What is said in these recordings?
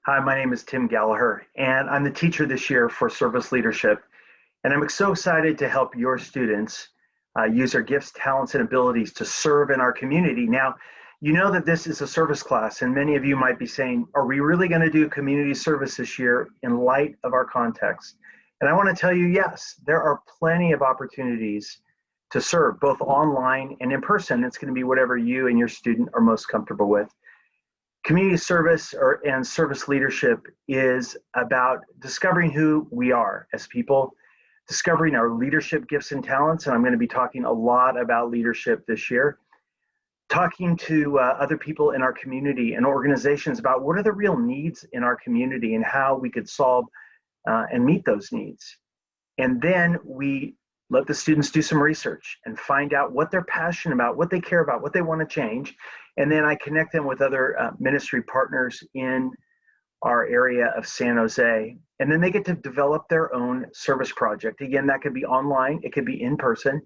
Hi, my name is Tim Galleher, and I'm the teacher this year for service leadership. And I'm so excited to help your students use their gifts, talents, and abilities to serve in our community. Now, you know that this is a service class, and many of you might be saying, are we really going to do community service this year in light of our context? And I want to tell you, yes, there are plenty of opportunities to serve, both online and in person. It's going to be whatever you and your student are most comfortable with. Community service and service leadership is about discovering who we are as people, discovering our leadership gifts and talents, and I'm going to be talking a lot about leadership this year, talking to other people in our community and organizations about what are the real needs in our community and how we could solve and meet those needs. And then we let the students do some research and find out what they're passionate about, what they care about, what they want to change. And then I connect them with other ministry partners in our area of San Jose. And then they get to develop their own service project. Again, that could be online, it could be in person.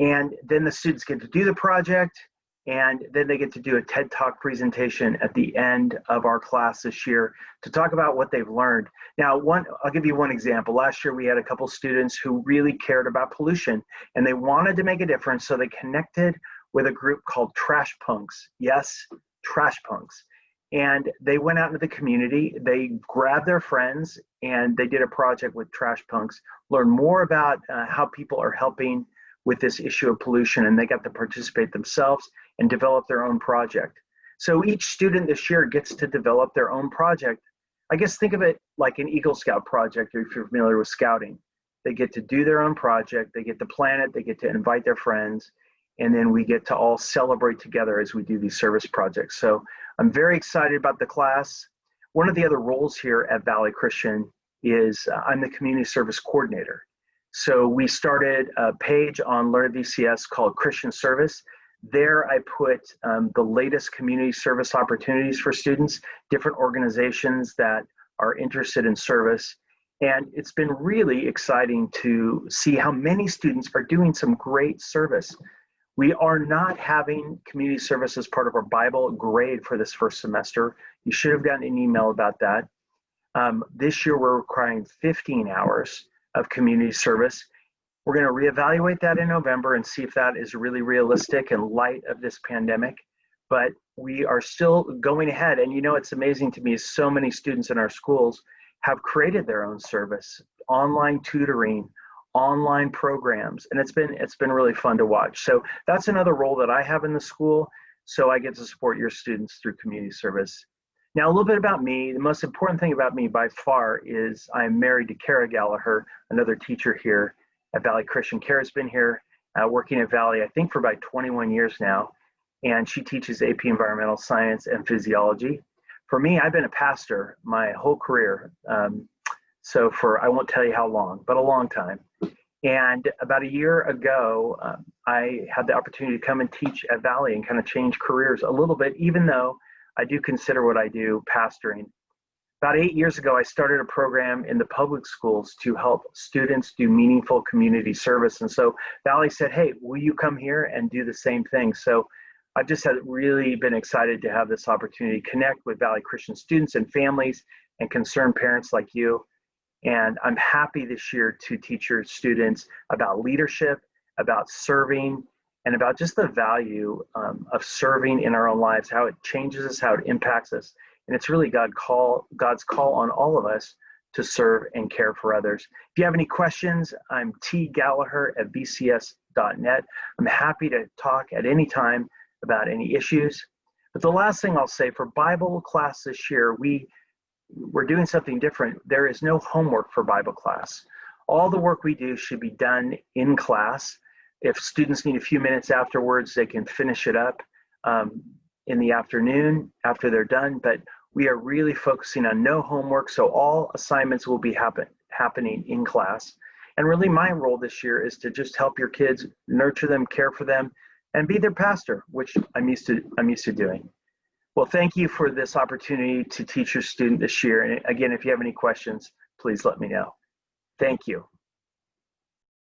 And then the students get to do the project, and then they get to do a TED Talk presentation at the end of our class this year to talk about what they've learned. Now, I'll give you one example. Last year, we had a couple students who really cared about pollution, and they wanted to make a difference, so they connected with a group called Trash Punks. Yes, Trash Punks. And they went out into the community, they grabbed their friends, and they did a project with Trash Punks, learn more about how people are helping with this issue of pollution, and they got to participate themselves and develop their own project. So each student this year gets to develop their own project. I guess think of it like an Eagle Scout project, if you're familiar with scouting. They get to do their own project, they get to plan it, they get to invite their friends, and then we get to all celebrate together as we do these service projects. So I'm very excited about the class. One of the other roles here at Valley Christian is I'm the community service coordinator. So we started a page on Learn VCS called Christian Service. There I put the latest community service opportunities for students, different organizations that are interested in service. And it's been really exciting to see how many students are doing some great service. We are not having community service as part of our Bible grade for this first semester. You should have gotten an email about that. This year we're requiring 15 hours of community service. We're going to reevaluate that in November and see if that is really realistic in light of this pandemic. But we are still going ahead. And you know, it's amazing to me, so many students in our schools have created their own service, online tutoring, online programs, and it's been really fun to watch. So that's another role that I have in the school. So I get to support your students through community service. Now, a little bit about me. The most important thing about me by far is I'm married to Kara Galleher, another teacher here at Valley Christian. Kara's been here working at Valley, I think, for about 21 years now, and she teaches AP Environmental Science and Physiology. For me, I've been a pastor my whole career. So I won't tell you how long, but a long time. And about a year ago, I had the opportunity to come and teach at Valley and kind of change careers a little bit, even though I do consider what I do pastoring. About 8 years ago, I started a program in the public schools to help students do meaningful community service. And so Valley said, hey, will you come here and do the same thing? So I've just really been excited to have this opportunity to connect with Valley Christian students and families and concerned parents like you. And I'm happy this year to teach your students about leadership, about serving, and about just the value of serving in our own lives, how it changes us, how it impacts us. And it's really God's call on all of us to serve and care for others. If you have any questions, I'm tgalleher@vcs.net. I'm happy to talk at any time about any issues. But the last thing I'll say, for Bible class this year, we're doing something different. There is no homework for Bible class. All the work we do should be done in class. If students need a few minutes afterwards, they can finish it up in the afternoon after they're done. But we are really focusing on no homework, so all assignments will be happening in class. And really my role this year is to just help your kids, nurture them, care for them, and be their pastor, which I'm used to doing. Well, thank you for this opportunity to teach your student this year. And again, if you have any questions, please let me know. Thank you.